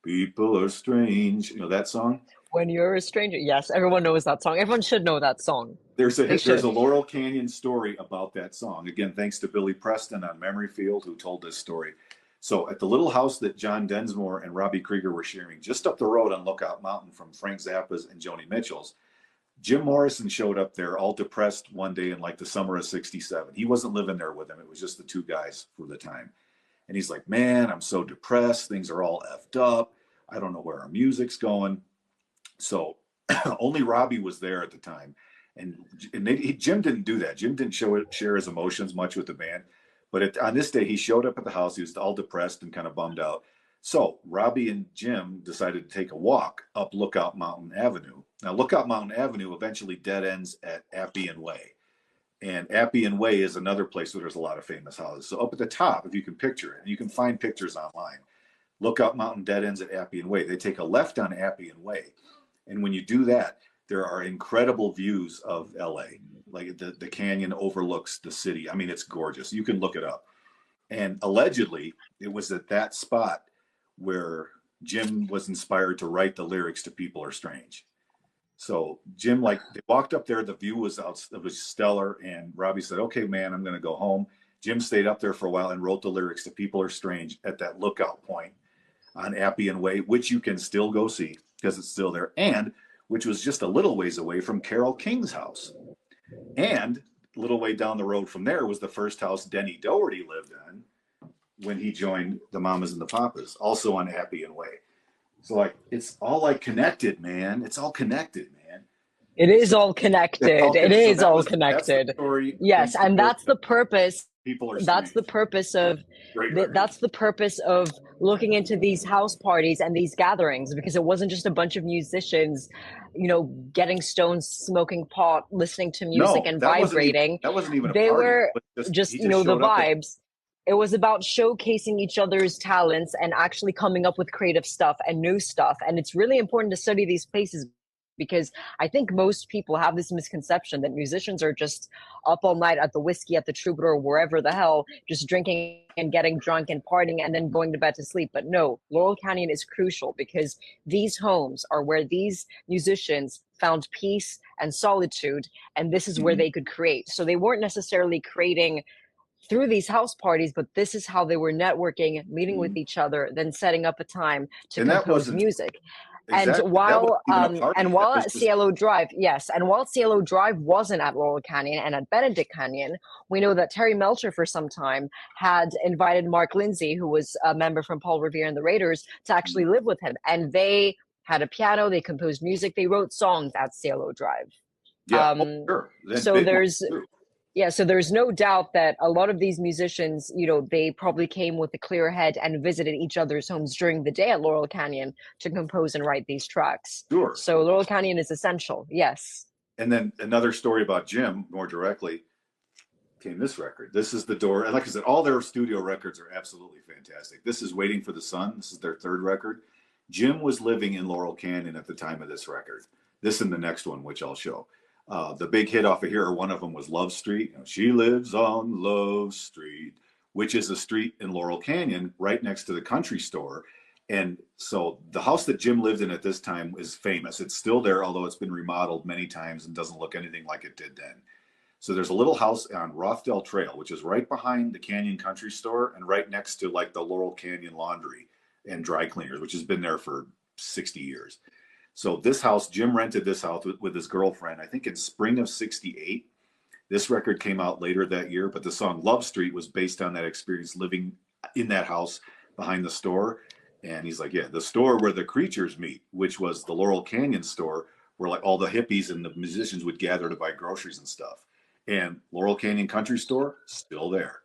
People are strange. You know that song? When you're a stranger. Yes, everyone knows that song. Everyone should know that song. They There's a should. Laurel Canyon story about that song. Again, thanks to Billy Preston on Memory Field, who told this story. So at the little house that John Densmore and Robbie Krieger were sharing just up the road on Lookout Mountain from Frank Zappa's and Joni Mitchell's, Jim Morrison showed up there all depressed one day in like the summer of 67. He wasn't living there with him. It was just the two guys for the time. And he's like, man, I'm so depressed. Things are all effed up. I don't know where our music's going. So only Robbie was there at the time. Jim didn't do that. Jim didn't share his emotions much with the band. But on this day, he showed up at the house. He was all depressed and kind of bummed out. So Robbie and Jim decided to take a walk up Lookout Mountain Avenue. Now, Lookout Mountain Avenue eventually dead ends at Appian Way. And Appian Way is another place where there's a lot of famous houses. So up at the top, if you can picture it, and you can find pictures online, Lookout Mountain dead ends at Appian Way. They take a left on Appian Way. And when you do that, there are incredible views of LA. Like the canyon overlooks the city. I mean, it's gorgeous. You can look it up. And allegedly, it was at that spot where Jim was inspired to write the lyrics to People Are Strange. So Jim, like, they walked up there, the view was out, it was stellar, and Robbie said, okay, man, I'm going to go home. Jim stayed up there for a while and wrote the lyrics to People Are Strange at that lookout point on Appian Way, which you can still go see because it's still there, and which was just a little ways away from Carole King's house. And a little way down the road from there was the first house Denny Doherty lived in when he joined the Mamas and the Pappas, also on Appian Way. So like, it's all like connected, man. It's all connected, man. It is all connected. It is all That's the connected. story. Yes, and that's the purpose. People are That's the strange. purpose of Great record. that's the purpose of looking into these house parties and these gatherings, because it wasn't just a bunch of musicians, getting stoned, smoking pot, listening to music and vibrating. That wasn't even a They party. were Just the showed up there. vibes. It was about showcasing each other's talents and actually coming up with creative stuff and new stuff. And it's really important to study these places, because I think most people have this misconception that musicians are just up all night at the Whiskey, at the Troubadour, wherever the hell, just drinking and getting drunk and partying and then going to bed to sleep. But no, Laurel Canyon is crucial, because these homes are where these musicians found peace and solitude, and this is where they could create. So they weren't necessarily creating through these house parties, but this is how they were networking, meeting with each other, then setting up a time to compose music. Exactly. And while Cielo Drive, yes, and while Cielo Drive wasn't at Laurel Canyon and at Benedict Canyon, we know that Terry Melcher for some time had invited Mark Lindsay, who was a member from Paul Revere and the Raiders, to actually live with him. And they had a piano, they composed music, they wrote songs at Cielo Drive. Yeah, sure. So there's no doubt that a lot of these musicians, they probably came with a clear head and visited each other's homes during the day at Laurel Canyon to compose and write these tracks. Sure. So Laurel Canyon is essential. Yes. And then another story about Jim, more directly, came this record. This is The Door. And like I said, all their studio records are absolutely fantastic. This is Waiting for the Sun. This is their third record. Jim was living in Laurel Canyon at the time of this record. This and the next one, which I'll show. The big hit off of here, one of them was Love Street. She lives on Love Street, which is a street in Laurel Canyon right next to the country store. And so the house that Jim lived in at this time is famous. It's still there, although it's been remodeled many times and doesn't look anything like it did then. So there's a little house on Rothdale Trail, which is right behind the Canyon Country Store and right next to like the Laurel Canyon Laundry and Dry Cleaners, which has been there for 60 years. So this house, Jim rented this house with his girlfriend, I think in spring of 68. This record came out later that year, but the song Love Street was based on that experience living in that house behind the store. And he's like, yeah, the store where the creatures meet, which was the Laurel Canyon store, where like all the hippies and the musicians would gather to buy groceries and stuff. And Laurel Canyon Country Store, still there.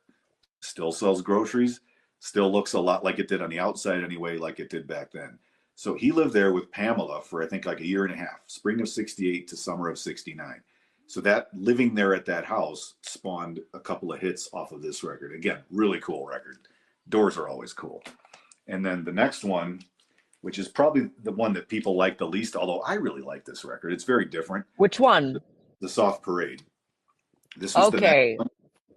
Still sells groceries, still looks a lot like it did on the outside anyway, like it did back then. So he lived there with Pamela for, I think, like a year and a half, spring of 68 to summer of 69. So that living there at that house spawned a couple of hits off of this record. Again, really cool record. Doors are always cool. And then the next one, which is probably the one that people like the least, although I really like this record. It's very different. Which one? The Soft Parade. This was okay.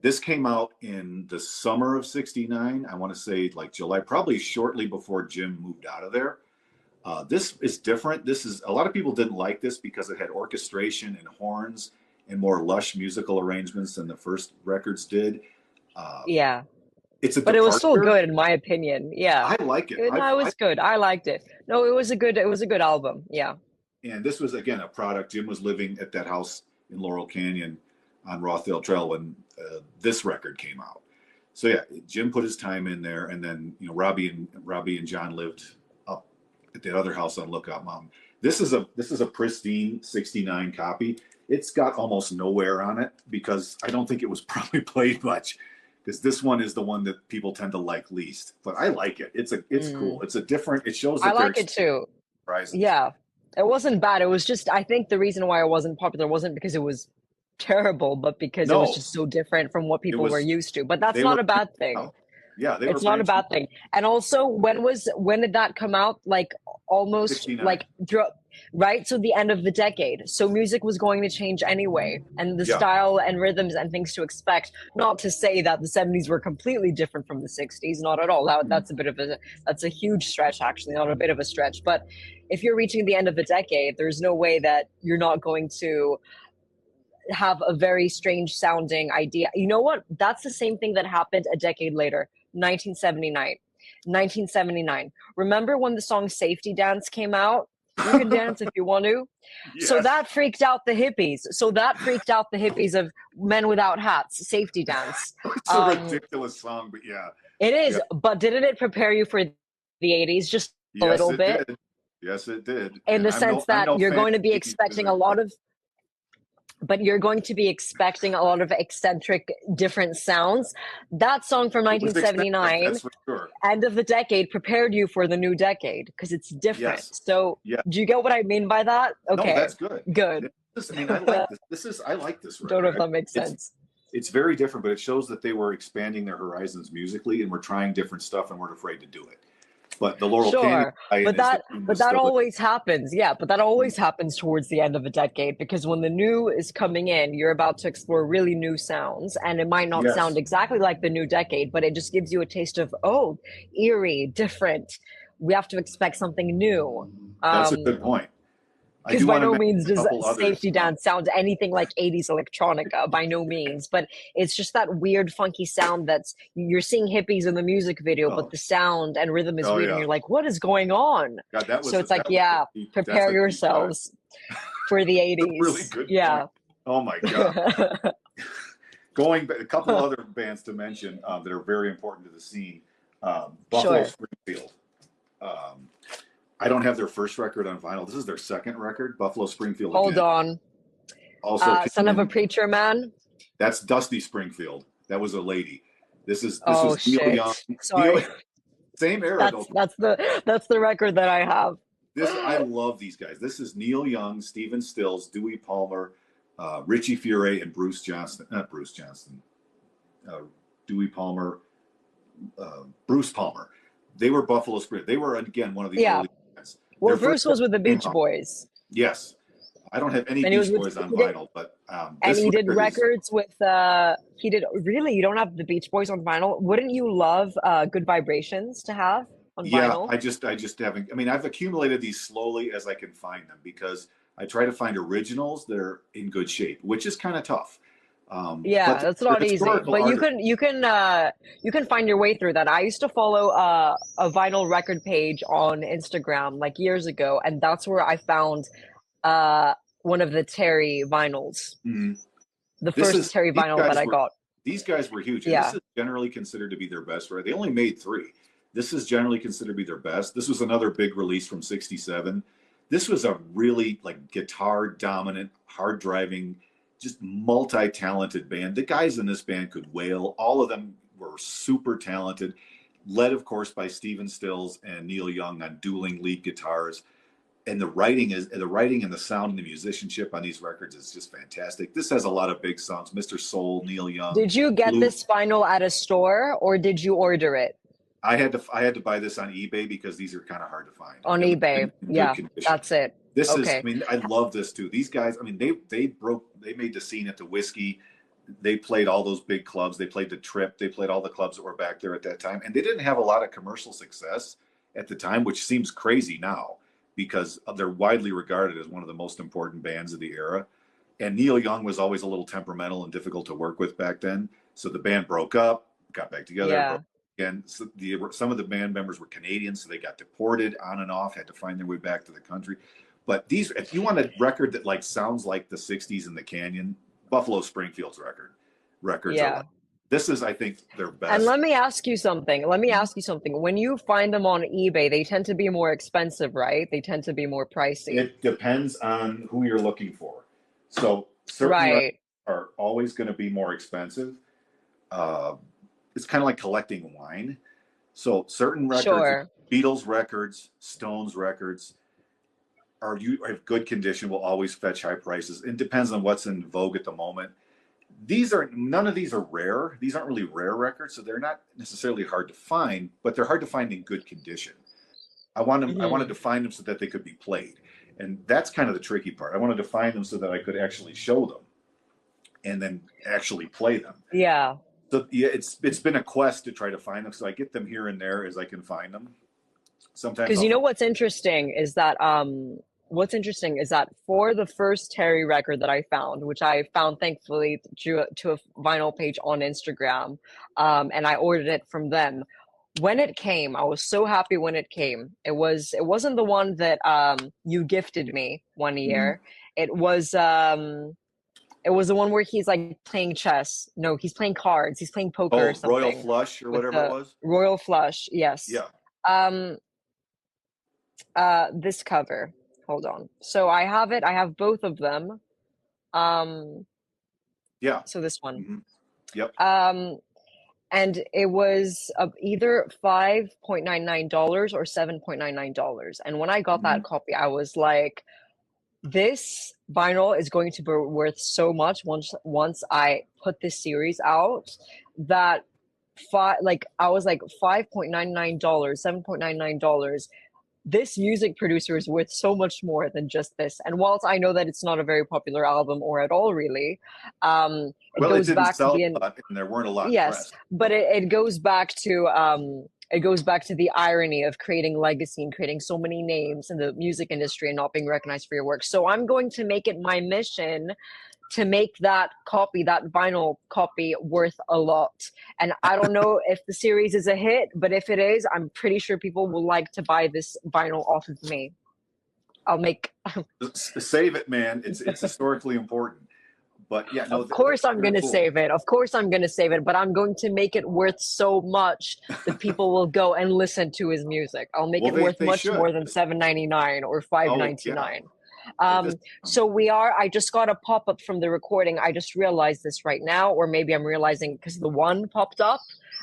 This came out in the summer of 69. I want to say like July, probably shortly before Jim moved out of there. This is different. This is, a lot of people didn't like this because it had orchestration and horns and more lush musical arrangements than the first records did. Yeah. It's a But it was still departure. good in my opinion. Yeah. I like it. No, it was good. I liked it. No, it was a good album. Yeah. And this was, again, a product. Jim was living at that house in Laurel Canyon on Rothdale Trail when this record came out. So yeah, Jim put his time in there, and then Robbie and John lived up at that other house on Lookout Mountain. This is a pristine '69 copy. It's got almost nowhere on it because I don't think it was probably played much. Because this one is the one that people tend to like least, but I like it. It's cool. It's a different. It shows that I like it too. Horizons. Yeah, it wasn't bad. It was just, I think the reason why it wasn't popular wasn't because it was terrible, but because it was just so different from what people were used to. But that's not a bad thing. Yeah, it's not a bad thing. And also, when did that come out? Like almost 69. like right? So the end of the decade. So music was going to change anyway, and the style and rhythms and things to expect. Not to say that the 70s were completely different from the 60s, not at all. That's a huge stretch, actually, not a bit of a stretch. But if you're reaching the end of the decade, there's no way that you're not going to have a very strange sounding idea. You know what? That's the same thing that happened a decade later, 1979. 1979. Remember when the song Safety Dance came out? You can dance if you want to. Yes. So that freaked out the hippies. Of Men Without Hats, Safety Dance. It's a ridiculous song, but yeah. It is, but didn't it prepare you for the 80s just a little bit? Did. Yes, it did. In the sense that you're going to be expecting a lot of eccentric, different sounds. That song from 1979, that's for sure. End of the decade, prepared you for the new decade because it's different. Yes. So, do you get what I mean by that? Okay, no, that's good. Good. I like this. I like this record. Don't know if that makes sense. It's very different, but it shows that they were expanding their horizons musically and were trying different stuff and weren't afraid to do it. But the Laurel Canyon, but that always happens. Yeah, but that always happens towards the end of a decade because when the new is coming in, you're about to explore really new sounds, and it might not sound exactly like the new decade, but it just gives you a taste of eerie, different. We have to expect something new. That's a good point. Because by no means does Safety Dance sound anything like 80s electronica, by no means. But it's just that weird, funky sound you're seeing hippies in the music video, but the sound and rhythm is weird, and you're like, what is going on? God, so it's prepare yourselves for the 80s. Really good point. Oh my God. Going back, a couple other bands to mention that are very important to the scene. Buffalo Springfield. I don't have their first record on vinyl. This is their second record, Buffalo Springfield. Hold on. Also, Son of a Preacher Man. That's Dusty Springfield. That was a lady. This is Neil Young. Sorry. Same era. That's the record that I have. I love these guys. This is Neil Young, Stephen Stills, Dewey Palmer, Richie Furay, and Bruce Johnston. Not Bruce Johnston. Dewey Palmer, Bruce Palmer. They were Buffalo Springfield. They were, again, one of the early bands. Well, Bruce was with the Beach Boys. Yes. I don't have any Beach Boys on vinyl, but and he did records with he did. Really, you don't have the Beach Boys on vinyl? Wouldn't you love Good Vibrations to have on vinyl? Yeah, I just haven't. I mean, I've accumulated these slowly as I can find them because I try to find originals that are in good shape, which is kind of tough. That's not easy, but you can find your way through that. I used to follow a vinyl record page on Instagram like years ago, and that's where I found one of the Terry vinyls. Mm-hmm. The first Terry vinyl that I got. These guys were huge. Yeah. This is generally considered to be their best, right? They only made 3. This is generally considered to be their best. This was another big release from '67. This was a really guitar dominant, hard driving, just multi-talented band. The guys in this band could wail. All of them were super talented, led of course by Stephen Stills and Neil Young on dueling lead guitars. And the writing and the sound and the musicianship on these records is just fantastic. This has a lot of big songs. Mr. Soul, Neil Young. Did you get this vinyl at a store or did you order it? I had to buy this on eBay because these are kind of hard to find. On eBay. That's it. This is, I mean, I love this too. These guys, I mean, they made the scene at the Whiskey. They played all those big clubs. They played the Trip. They played all the clubs that were back there at that time. And they didn't have a lot of commercial success at the time, which seems crazy now. because they're widely regarded as one of the most important bands of the era. And Neil Young was always a little temperamental and difficult to work with back then. So the band broke up, got back together, Yeah. broke again. So some of the band members were Canadian, so they got deported on and off, had to find their way back to the country. But these, if you want a record that like sounds like the 60s in the Canyon, Buffalo Springfield's records are Yeah. like, this is, I think, their best. And let me ask you something. When you find them on eBay, they tend to be more expensive, right? They tend to be more pricey. It depends on who you're looking for. So certain Right. records are always going to be more expensive. It's kind of like collecting wine. So certain records, Sure. Beatles records, Stones records, are good condition, will always fetch high prices. It depends on what's in vogue at the moment. None of these are rare. These aren't really rare records, so they're not necessarily hard to find, but they're hard to find in good condition. I wanted to find them so that they could be played. And that's kind of the tricky part. I wanted to find them so that I could actually show them and then actually play them. Yeah. So yeah, it's been a quest to try to find them. So I get them here and there as I can find them. Sometimes Because you know what's interesting is that for the first Terry record that I found, which I found thankfully to a vinyl page on Instagram, and I ordered it from them. When it came, I was so happy when it came. It wasn't the one that you gifted me one year. It was the one where he's like playing chess. No, he's playing cards. He's playing poker or something. Royal Flush or whatever it was. Royal Flush, yes. Yeah. This cover. Hold on. So I have it. I have both of them. Yeah. So this one. Mm-hmm. Yep. And it was either $5.99 or $7.99. And when I got that copy, I was like, this vinyl is going to be worth so much once I put this series out. That I was like $5.99, $7.99. This music producer is worth so much more than just this. And whilst I know that it's not a very popular album or at all really, it goes back to being, and there weren't a lot. Yes, but it goes back to the irony of creating legacy and creating so many names in the music industry and not being recognized for your work. So I'm going to make it my mission to make that vinyl copy, worth a lot. And I don't know if the series is a hit, but if it is, I'm pretty sure people will like to buy this vinyl off of me. I'll make save it, man. It's historically important. But yeah, no, of course I'm going to save it. Of course I'm going to save it, but I'm going to make it worth so much that people will go and listen to his music. I'll make it worth much more than $7.99 or $5.99. So I just got a pop-up from the recording. I just realized this right now, or maybe I'm realizing because the one popped up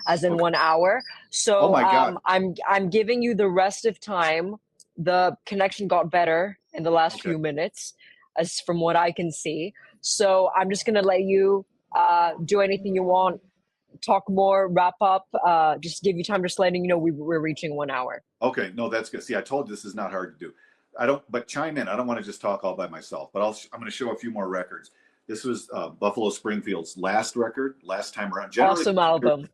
as in 1 hour. So I'm giving you the rest of time. The connection got better in the last few minutes, as from what I can see. So I'm just going to let you do anything you want, talk more, wrap up, just give you time, just letting you know we're reaching 1 hour. Okay, no, that's good. See, I told you this is not hard to do. But chime in. I don't want to just talk all by myself, but I'm going to show a few more records. This was Buffalo Springfield's last record, last time around. Awesome album.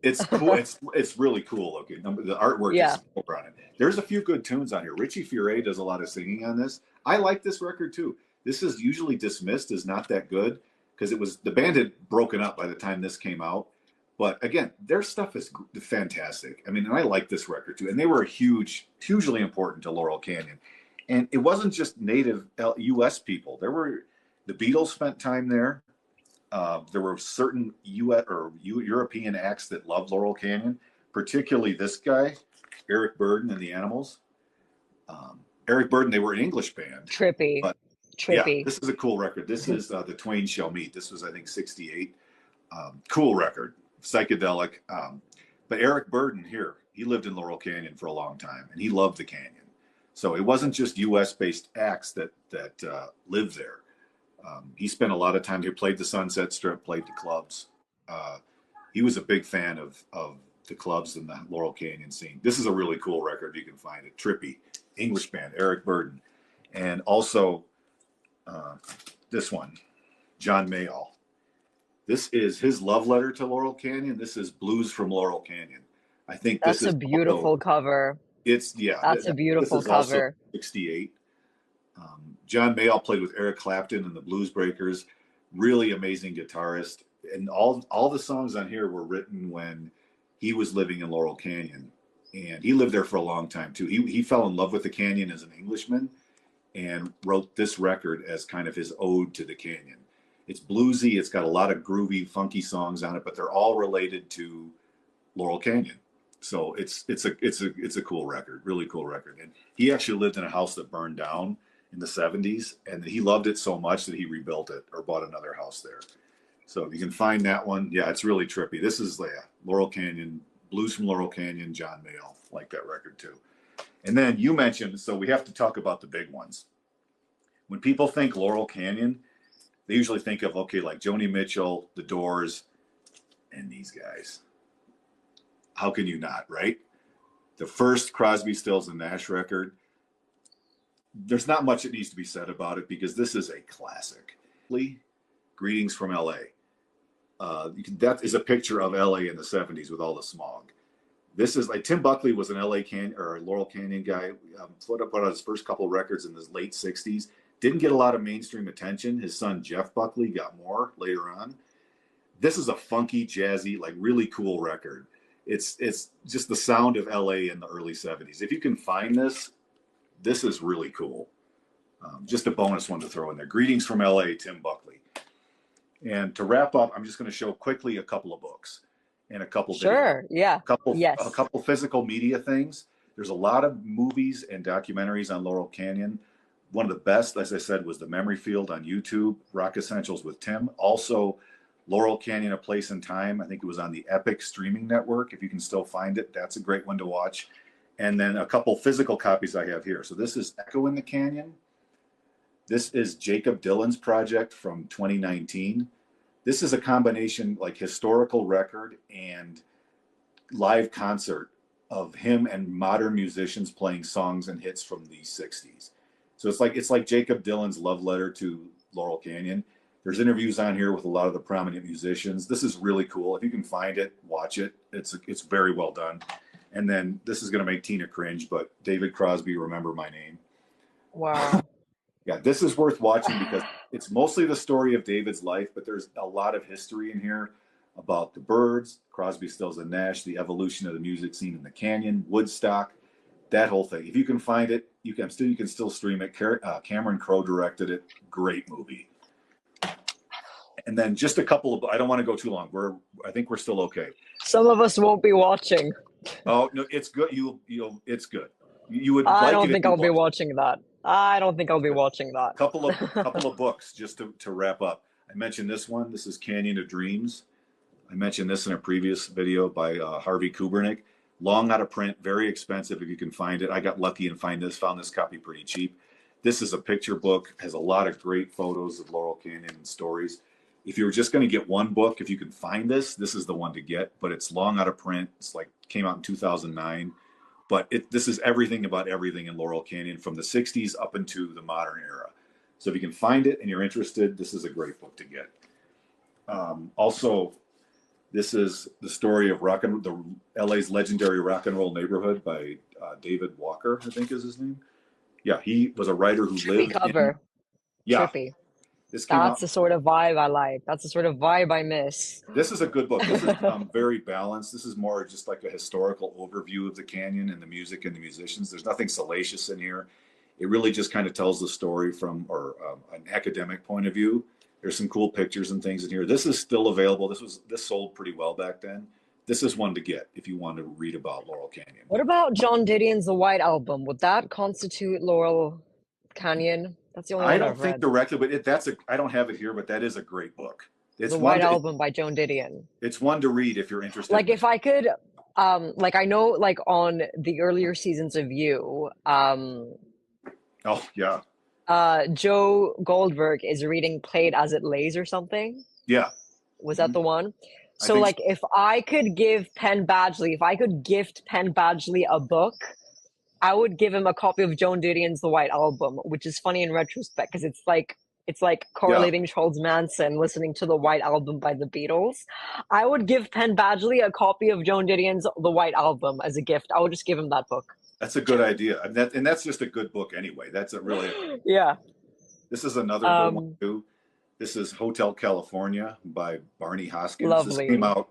It's cool. it's really cool looking. The artwork is super on it. There's a few good tunes on here. Richie Furay does a lot of singing on this. I like this record too. This is usually dismissed as not that good because the band had broken up by the time this came out. But again, their stuff is fantastic. I mean, and I like this record too. And they were hugely important to Laurel Canyon. And it wasn't just native U.S. people. The Beatles spent time there. There were certain U.S. or European acts that loved Laurel Canyon, particularly this guy, Eric Burdon and the Animals. Eric Burdon, they were an English band. Trippy. Yeah, this is a cool record. This is The Twain Shall Meet. This was, I think, 68. Cool record. Psychedelic. But Eric Burdon here, he lived in Laurel Canyon for a long time, and he loved the canyon. So it wasn't just U.S.-based acts that lived there. He spent a lot of time here, played the Sunset Strip, played the clubs. He was a big fan of the clubs in the Laurel Canyon scene. This is a really cool record if you can find it. Trippy, English band, Eric Burdon. And also this one, John Mayall. This is his love letter to Laurel Canyon. This is Blues from Laurel Canyon. I think that's a beautiful cover. It's That's a this beautiful is also cover. 68. John Mayall played with Eric Clapton and the Blues Breakers. Really amazing guitarist. And all the songs on here were written when he was living in Laurel Canyon. And he lived there for a long time too. He fell in love with the canyon as an Englishman and wrote this record as kind of his ode to the canyon. It's bluesy, it's got a lot of groovy, funky songs on it, but they're all related to Laurel Canyon. So it's a cool record, really cool record. And he actually lived in a house that burned down in the 70s, and he loved it so much that he rebuilt it or bought another house there. So you can find that one. Yeah, it's really trippy. This is Laurel Canyon, Blues from Laurel Canyon, John Mayall. Like that record too. And then you mentioned, so we have to talk about the big ones. When people think Laurel Canyon, they usually think of, okay, like Joni Mitchell, The Doors, and these guys. How can you not, right? The first Crosby, Stills, and Nash record, there's not much that needs to be said about it because this is a classic. Greetings from LA. That is a picture of LA in the 70s with all the smog. This is like Tim Buckley was an LA Canyon or a Laurel Canyon guy. Put up on his first couple records in the late 60s. Didn't get a lot of mainstream attention. His son Jeff Buckley got more later on. This is a funky, jazzy, like really cool record. It's just the sound of LA in the early 70s. If you can find this, this is really cool. Just a bonus one to throw in there. Greetings from LA, Tim Buckley. And to wrap up, I'm just going to show quickly a couple of books and a couple Sure. Yeah. a couple physical media things. There's a lot of movies and documentaries on Laurel Canyon. One of the best, as I said, was The Memory Field on YouTube, Rock Essentials with Tim. Also, Laurel Canyon, A Place in Time. I think it was on the Epic streaming network. If you can still find it, that's a great one to watch. And then a couple physical copies I have here. So this is Echo in the Canyon. This is Jacob Dylan's project from 2019. This is a combination like historical record and live concert of him and modern musicians playing songs and hits from the 60s. So it's like Jacob Dylan's love letter to Laurel Canyon. There's interviews on here with a lot of the prominent musicians. This is really cool. If you can find it, watch it. It's very well done. And then this is going to make Tina cringe, but David Crosby, Remember My Name. Wow. Yeah, this is worth watching because it's mostly the story of David's life, but there's a lot of history in here about the Byrds, Crosby, Stills, and Nash, the evolution of the music scene in the Canyon, Woodstock, that whole thing. If you can find it, you can still stream it. Cameron Crowe directed it. Great movie. And then just a couple of, I don't want to go too long. I think we're still okay. Some of us won't be watching. Oh no, it's good. It's good. You would. I like don't it think if you I'll be watched. watching that. I don't think I'll be watching that. Couple of books just to wrap up. I mentioned this one. This is Canyon of Dreams. I mentioned this in a previous video by Harvey Kubernik. Long out of print, very expensive if you can find it. I got lucky and found this copy pretty cheap. This is a picture book, has a lot of great photos of Laurel Canyon and stories. If you were just going to get one book, if you can find this is the one to get, but it's long out of print. It's like came out in 2009. But this is everything about everything in Laurel Canyon from the 60s up into the modern era. So if you can find it and you're interested, this is a great book to get. Also, this is the story of the LA's legendary rock and roll neighborhood by David Walker, I think is his name. Yeah, he was a writer who lived cover. Yeah. Trippy. This came That's out. the sort of vibe I like. That's the sort of vibe I miss. This is a good book. This is very balanced. This is more just like a historical overview of the canyon and the music and the musicians. There's nothing salacious in here. It really just kind of tells the story from an academic point of view. There's some cool pictures and things in here. This is still available. This sold pretty well back then. This is one to get if you want to read about Laurel Canyon. What about John Didion's The White Album? Would that constitute Laurel Canyon? That's the only one I don't I've think read. directly, but I don't have it here, but that is a great book. It's The White Album by Joan Didion. It's one to read if you're interested. Like if I could, like I know, like on the earlier seasons of You, oh yeah, Joe Goldberg is reading Play It As It Lays or something. Yeah. Was that the one? So like if I could give Penn Badgley, if I could gift Penn Badgley a book, I would give him a copy of Joan Didion's The White Album, which is funny in retrospect because it's like correlating Charles Manson listening to The White Album by the Beatles. I would give Penn Badgley a copy of Joan Didion's The White Album as a gift. I would just give him that book. That's a good idea. And that's just a good book anyway. That's a really, Yeah. this is another good one too. This is Hotel California by Barney Hoskins. This came Lovely. out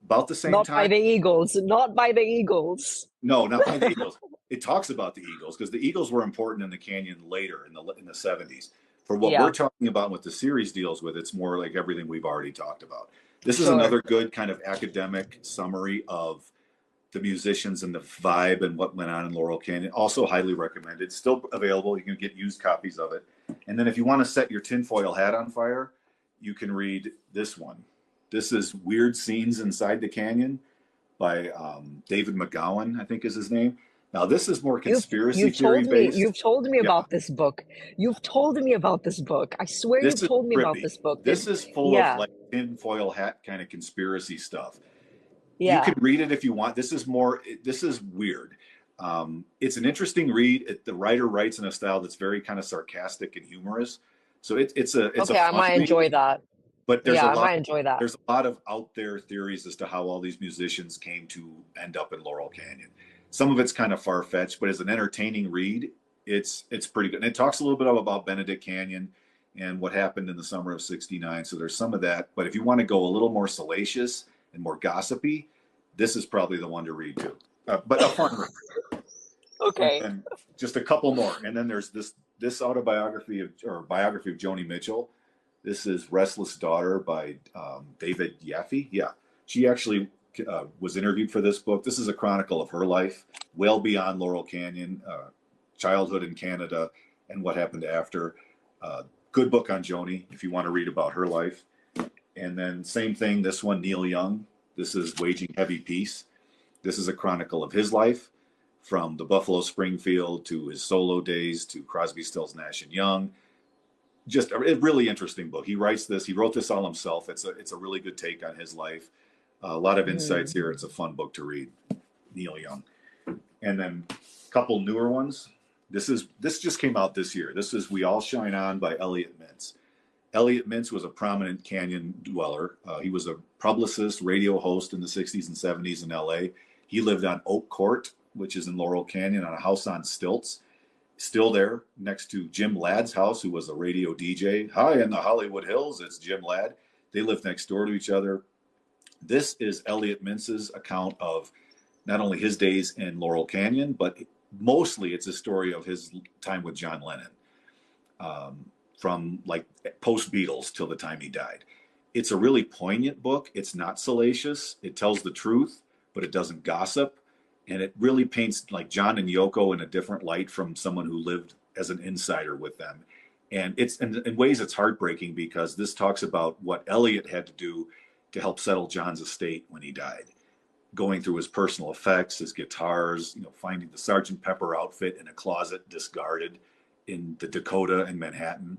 about the same Not by time. the Eagles. Not by the Eagles. No, not by the Eagles. It talks about the Eagles because the Eagles were important in the Canyon later in the 70s. For what Yeah. we're talking about, what the series deals with, it's more like everything we've already talked about. This is Sure. another good kind of academic summary of the musicians and the vibe and what went on in Laurel Canyon. Also highly recommended. Still available. You can get used copies of it. And then if you want to set your tinfoil hat on fire, you can read this one. This is Weird Scenes Inside the Canyon by David McGowan, I think is his name. Now this is more conspiracy theory based. You've told me about this book. You've told me about this book. I swear This you've is told me about trippy. this book. This is full of like tinfoil hat kind of conspiracy stuff. You can read it if you want. This is weird. It's an interesting read. The writer writes in a style that's very kind of sarcastic and humorous. So it's a Okay, I might enjoy that. But I might enjoy that. There's a lot of out there theories as to how all these musicians came to end up in Laurel Canyon. Some of it's kind of far fetched, but as an entertaining read, it's pretty good. And it talks a little bit about Benedict Canyon and what happened in the summer of '69. So there's some of that. But if you want to go a little more salacious and more gossipy, this is probably the one to read too. But a fun read. Okay. And just a couple more. And then there's this biography of Joni Mitchell. This is Restless Daughter by David Yaffe. Yeah. She actually was interviewed for this book. This is a chronicle of her life, well beyond Laurel Canyon, childhood in Canada, and what happened after. Good book on Joni if you want to read about her life. And then same thing, this one, Neil Young. This is Waging Heavy Peace. This is a chronicle of his life from the Buffalo Springfield to his solo days to Crosby, Stills, Nash and Young. Just a really interesting book. He wrote this all himself. It's a really good take on his life. A lot of insights here. It's a fun book to read. Neil Young. And then a couple newer ones. This just came out this year. This is We All Shine On by Elliot Mintz. Elliot Mintz was a prominent canyon dweller. He was a publicist, radio host in the 60s and 70s in LA. He lived on Oak Court, which is in Laurel Canyon, on a house on stilts. Still there next to Jim Ladd's house, who was a radio DJ. Hi, in the Hollywood Hills, it's Jim Ladd. They lived next door to each other. This is Elliot Mintz's account of not only his days in Laurel Canyon, but mostly it's a story of his time with John Lennon, from like post Beatles till the time he died. It's a really poignant book. It's not salacious. It tells the truth, but it doesn't gossip. And it really paints like John and Yoko in a different light from someone who lived as an insider with them. And it's in ways it's heartbreaking because this talks about what Elliot had to do to help settle John's estate when he died, going through his personal effects, his guitars, finding the Sgt. Pepper outfit in a closet discarded in the Dakota in Manhattan.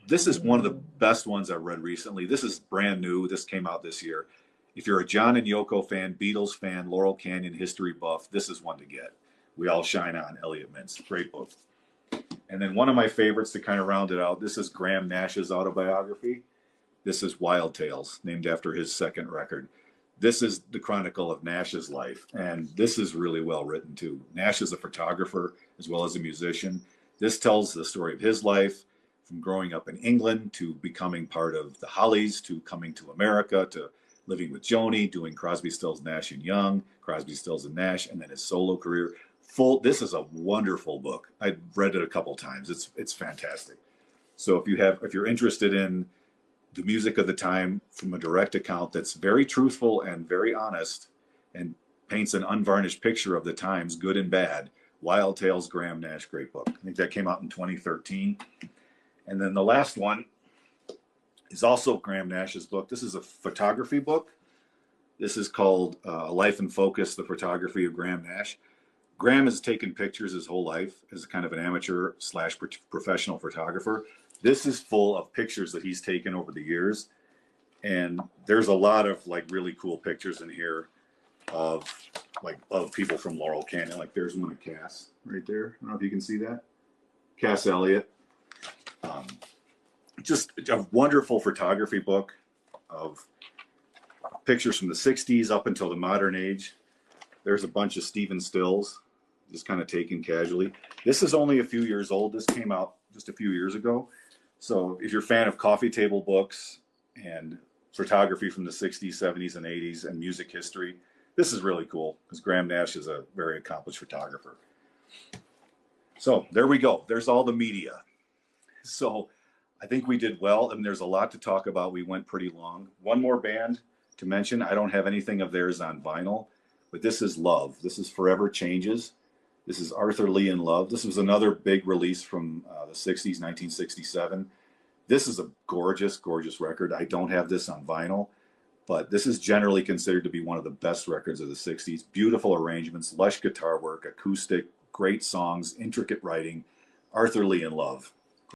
This is one of the best ones I've read recently. This is brand new. This came out this year. If you're a John and Yoko fan, Beatles fan, Laurel Canyon history buff, this is one to get. We All Shine On, Elliot Mintz. Great book. And then one of my favorites to kind of round it out, this is Graham Nash's autobiography. This is Wild Tales, named after his second record. This is the chronicle of Nash's life, and this is really well written too. Nash is a photographer as well as a musician. This tells the story of his life, from growing up in England to becoming part of the Hollies, to coming to America, to living with Joni, doing Crosby, Stills, Nash and Young, Crosby, Stills and Nash, and then his solo career. This is a wonderful book. I've read it a couple times. It's fantastic. So if you're interested in the music of the time from a direct account that's very truthful and very honest and paints an unvarnished picture of the times, good and bad, Wild Tales, Graham Nash, great book. I think that came out in 2013. And then the last one is also Graham Nash's book. This is a photography book. This is called Life in Focus, the Photography of Graham Nash. Graham has taken pictures his whole life as kind of an amateur / professional photographer. This is full of pictures that he's taken over the years. And there's a lot of like really cool pictures in here of people from Laurel Canyon. Like there's one of Cass right there. I don't know if you can see that. Cass Elliot. Just a wonderful photography book of pictures from the 60s up until the modern age. There's a bunch of Stephen Stills. just kind of taken casually. This is only a few years old. This came out just a few years ago. So if you're a fan of coffee table books and photography from the 60s, 70s, and 80s and music history, this is really cool because Graham Nash is a very accomplished photographer. So there we go. There's all the media. So I think we did well, and there's a lot to talk about. We went pretty long. One more band to mention. I don't have anything of theirs on vinyl, but this is Love. This is Forever Changes. This is Arthur Lee in Love. This was another big release from the 60s, 1967. This is a gorgeous, gorgeous record. I don't have this on vinyl, but this is generally considered to be one of the best records of the 60s. Beautiful arrangements, lush guitar work, acoustic, great songs, intricate writing. Arthur Lee in Love.